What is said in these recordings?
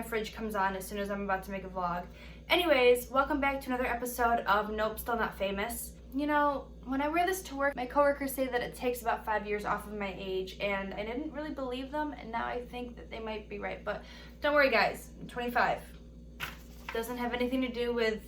fridge comes on as soon as I'm about to make a vlog. Anyways, welcome back to another episode of Nope, Still Not Famous. You know, when I wear this to work, my coworkers say that it takes about 5 years off of my age, and I didn't really believe them, and now I think that they might be right. But don't worry guys, I'm 25. Doesn't have anything to do with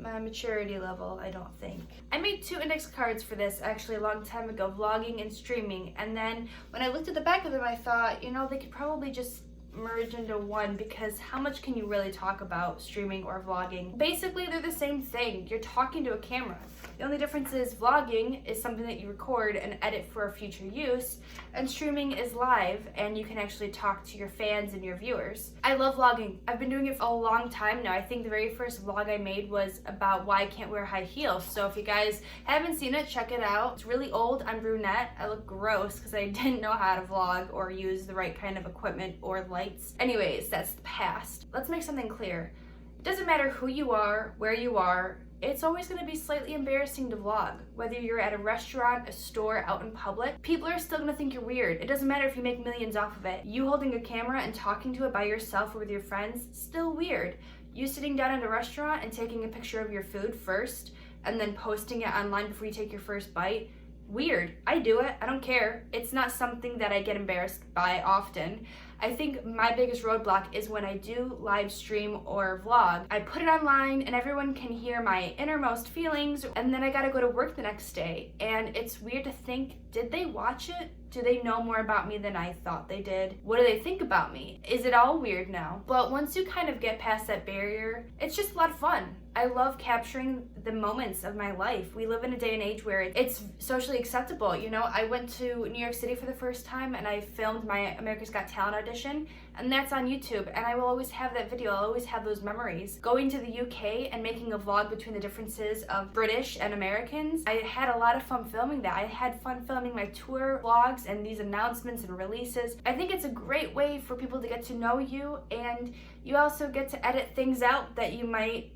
my maturity level, I don't think. I made 2 index cards for this actually a long time ago, vlogging and streaming, and then when I looked at the back of them I thought, you know, they could probably just merge into one, because how much can you really talk about streaming or vlogging? Basically they're the same thing. You're talking to a camera. The only difference is vlogging is something that you record and edit for future use, and streaming is live and you can actually talk to your fans and your viewers. I love vlogging. I've been doing it for a long time now. I think the very first vlog I made was about why I can't wear high heels. So if you guys haven't seen it, check it out. It's really old. I'm brunette. I look gross because I didn't know how to vlog or use the right kind of equipment or lights. Anyways, that's the past. Let's make something clear. It doesn't matter who you are, where you are, it's always going to be slightly embarrassing to vlog. Whether you're at a restaurant, a store, out in public, people are still going to think you're weird. It doesn't matter if you make millions off of it. You holding a camera and talking to it by yourself or with your friends, still weird. You sitting down at a restaurant and taking a picture of your food first and then posting it online before you take your first bite, weird. I do it. I don't care. It's not something that I get embarrassed by often. I think my biggest roadblock is when I do live stream or vlog. I put it online and everyone can hear my innermost feelings, and then I gotta go to work the next day. And it's weird to think, did they watch it? Do they know more about me than I thought they did? What do they think about me? Is it all weird now? But once you kind of get past that barrier, it's just a lot of fun. I love capturing the moments of my life. We live in a day and age where it's socially acceptable. You know, I went to New York City for the first time and I filmed my America's Got Talent audition, and that's on YouTube, and I will always have that video. I'll always have those memories. Going to the UK and making a vlog between the differences of British and Americans, I had a lot of fun filming that. I had fun filming my tour vlogs and these announcements and releases. I think it's a great way for people to get to know you, and you also get to edit things out that you might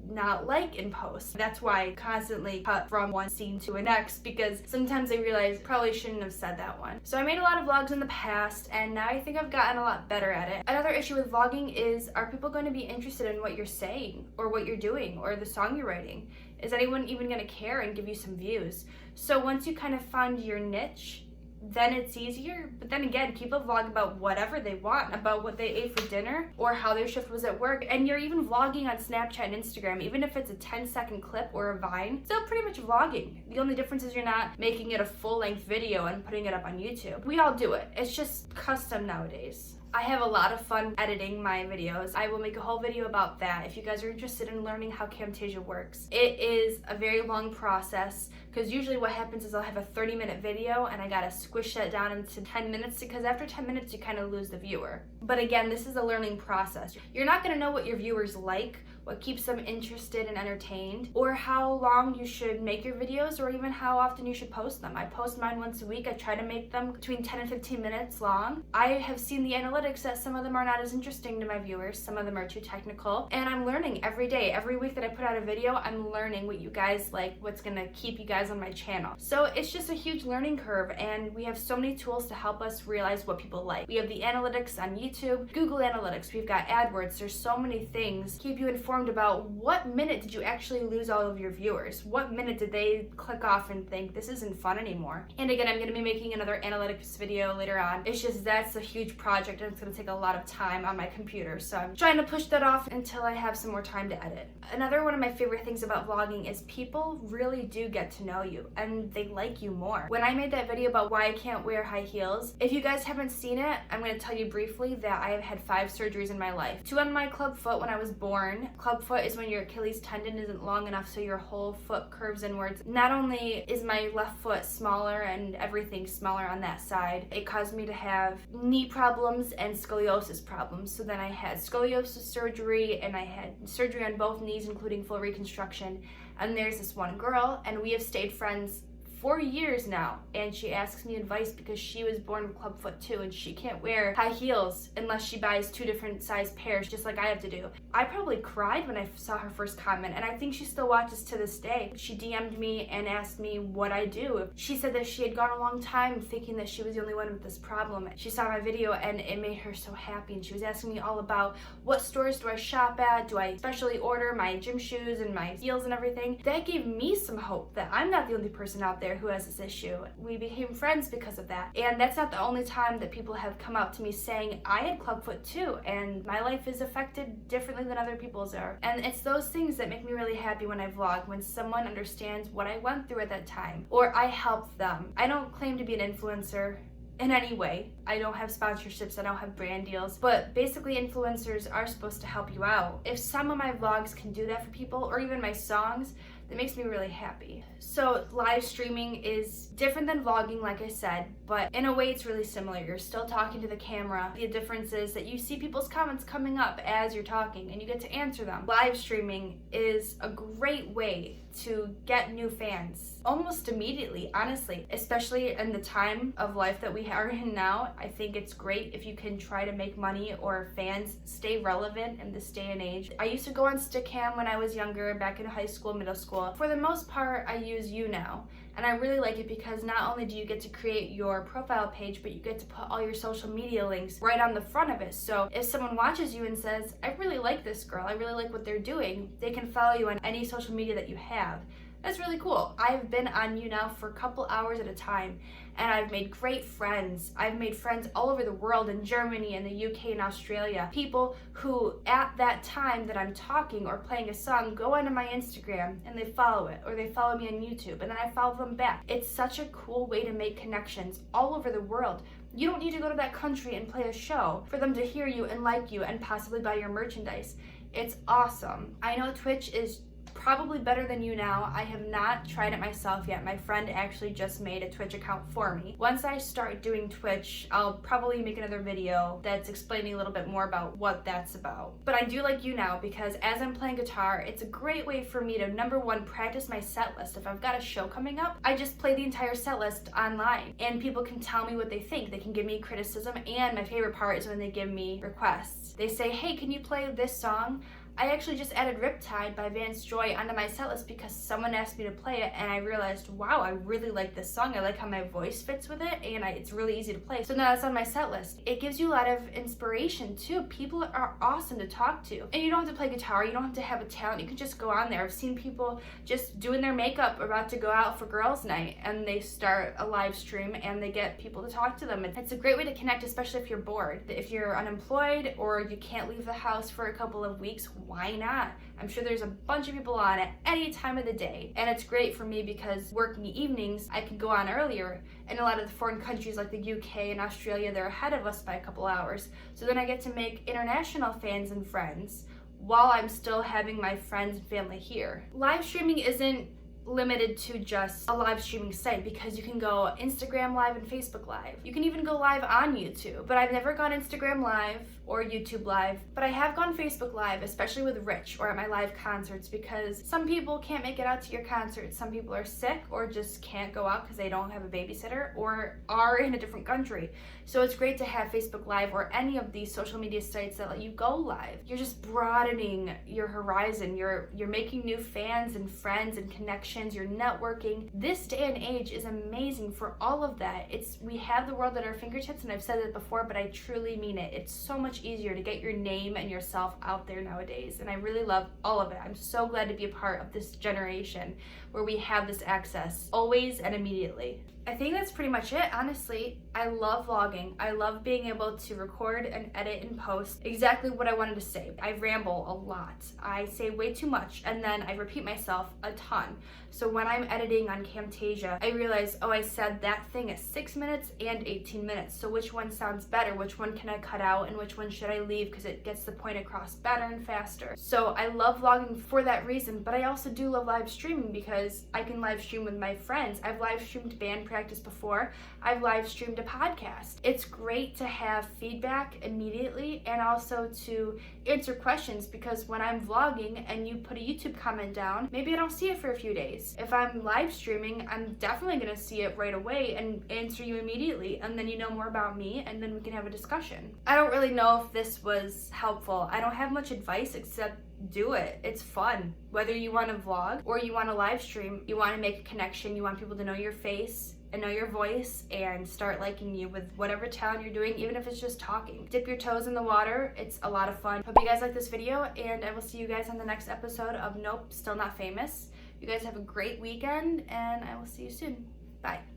not like in post. That's why I constantly cut from one scene to the next, because sometimes I realize probably shouldn't have said that one. So I made a lot of vlogs in the past, and now I think I've gotten a lot better at it. Another issue with vlogging is, are people going to be interested in what you're saying or what you're doing or the song you're writing? Is anyone even going to care and give you some views? So once you kind of find your niche, then it's easier. But then again, people vlog about whatever they want, about what they ate for dinner or how their shift was at work. And you're even vlogging on Snapchat and Instagram, even if it's a 10-second clip or a Vine, still pretty much vlogging. The only difference is you're not making it a full-length video and putting it up on YouTube. We all do it. It's just custom nowadays. I have a lot of fun editing my videos. I will make a whole video about that if you guys are interested in learning how Camtasia works. It is a very long process, because usually what happens is I'll have a 30-minute video and I gotta squish that down into 10 minutes, because after 10 minutes you kind of lose the viewer. But again, this is a learning process. You're not gonna know what your viewers like, what keeps them interested and entertained, or how long you should make your videos, or even how often you should post them. I post mine once a week. I try to make them between 10 and 15 minutes long. I have seen the analytics that some of them are not as interesting to my viewers. Some of them are too technical, and I'm learning every day. Every week that I put out a video, I'm learning what you guys like, what's gonna keep you guys on my channel. So it's just a huge learning curve, and we have so many tools to help us realize what people like. We have the analytics on YouTube, Google Analytics, we've got AdWords. There's so many things to keep you informed about what minute did you actually lose all of your viewers? What minute did they click off and think this isn't fun anymore? And again, I'm going to be making another analytics video later on. It's just that's a huge project and it's going to take a lot of time on my computer, so I'm trying to push that off until I have some more time to edit. Another one of my favorite things about vlogging is people really do get to know you and they like you more. When I made that video about why I can't wear high heels, if you guys haven't seen it, I'm going to tell you briefly that I have had 5 surgeries in my life. 2 on my club foot when I was born. Club foot is when your Achilles tendon isn't long enough so your whole foot curves inwards. Not only is my left foot smaller and everything smaller on that side, it caused me to have knee problems and scoliosis problems. So then I had scoliosis surgery and I had surgery on both knees, including full reconstruction. And there's this one girl, and we have stayed friends 4 years now, and she asks me advice because she was born with clubfoot too, and she can't wear high heels unless she buys 2 different size pairs, just like I have to do. I probably cried when I saw her first comment, and I think she still watches to this day. She DM'd me and asked me what I do. She said that she had gone a long time thinking that she was the only one with this problem. She saw my video and it made her so happy, and she was asking me all about what stores do I shop at, do I specially order my gym shoes and my heels and everything. That gave me some hope that I'm not the only person out there who has this issue. We became friends because of that, and that's not the only time that people have come out to me saying I had clubfoot too, and my life is affected differently than other people's are. And it's those things that make me really happy when I vlog, when someone understands what I went through at that time, or I helped them. I don't claim to be an influencer in any way. I don't have sponsorships, I don't have brand deals, but basically influencers are supposed to help you out. If some of my vlogs can do that for people, or even my songs, that makes me really happy. So live streaming is different than vlogging, like I said, but in a way it's really similar. You're still talking to the camera. The difference is that you see people's comments coming up as you're talking and you get to answer them. Live streaming is a great way to get new fans almost immediately, honestly, especially in the time of life that we are in now. I think it's great if you can try to make money or fans stay relevant in this day and age. I used to go on Stickam when I was younger, back in high school, middle school. For the most part, I use YouNow, and I really like it because not only do you get to create your profile page, but you get to put all your social media links right on the front of it. So if someone watches you and says, I really like this girl, I really like what they're doing, they can follow you on any social media that you have. That's really cool. I've been on YouNow for a couple hours at a time, and I've made great friends. I've made friends all over the world, in Germany and the UK and Australia. People who at that time that I'm talking or playing a song go onto my Instagram and they follow it, or they follow me on YouTube and then I follow them back. It's such a cool way to make connections all over the world. You don't need to go to that country and play a show for them to hear you and like you and possibly buy your merchandise. It's awesome. I know Twitch is probably better than YouNow. I have not tried it myself yet. My friend actually just made a Twitch account for me. Once I start doing Twitch, I'll probably make another video that's explaining a little bit more about what that's about. But I do like YouNow because as I'm playing guitar, it's a great way for me to, number one, practice my set list. If I've got a show coming up, I just play the entire set list online and people can tell me what they think. They can give me criticism, and my favorite part is when they give me requests. They say, hey, can you play this song? I actually just added Riptide by Vance Joy onto my setlist because someone asked me to play it, and I realized, wow, I really like this song. I like how my voice fits with it, and it's really easy to play. So now it's on my setlist. It gives you a lot of inspiration too. People are awesome to talk to. And you don't have to play guitar, you don't have to have a talent, you can just go on there. I've seen people just doing their makeup, about to go out for girls' night, and they start a live stream and they get people to talk to them. It's a great way to connect, especially if you're bored. If you're unemployed or you can't leave the house for a couple of weeks, why not? I'm sure there's a bunch of people on at any time of the day, and it's great for me because working evenings, I can go on earlier. In a lot of the foreign countries like the UK and Australia, they're ahead of us by a couple hours. So then I get to make international fans and friends while I'm still having my friends and family here. Live streaming isn't limited to just a live streaming site because you can go Instagram Live and Facebook Live. You can even go live on YouTube, but I've never gone Instagram Live or YouTube Live, but I have gone Facebook Live, especially with Rich or at my live concerts, because some people can't make it out to your concerts. Some people are sick or just can't go out because they don't have a babysitter or are in a different country. So it's great to have Facebook Live or any of these social media sites that let you go live. You're just broadening your horizon. You're making new fans and friends and connections. You're networking. This day and age is amazing for all of that. We have the world at our fingertips, and I've said it before, but I truly mean it. It's so much easier to get your name and yourself out there nowadays, and I really love all of it. I'm so glad to be a part of this generation where we have this access always and immediately. I think that's pretty much it, honestly. I love vlogging. I love being able to record and edit and post exactly what I wanted to say. I ramble a lot. I say way too much, and then I repeat myself a ton. So when I'm editing on Camtasia, I realize, oh, I said that thing at 6 minutes and 18 minutes. So which one sounds better? Which one can I cut out and which one should I leave because it gets the point across better and faster? So I love vlogging for that reason, but I also do love live streaming because I can live stream with my friends. I've live streamed band practice practice before, I've live streamed a podcast. It's great to have feedback immediately and also to answer questions, because when I'm vlogging and you put a YouTube comment down, maybe I don't see it for a few days. If I'm live streaming, I'm definitely gonna see it right away and answer you immediately, and then you know more about me and then we can have a discussion. I don't really know if this was helpful. I don't have much advice except do it. It's fun. Whether you want to vlog or you want to live stream, you want to make a connection, you want people to know your face and know your voice and start liking you with whatever talent you're doing, even if it's just talking. Dip your toes in the water. It's a lot of fun. Hope you guys like this video, and I will see you guys on the next episode of Nope, Still Not Famous. You guys have a great weekend, and I will see you soon. Bye.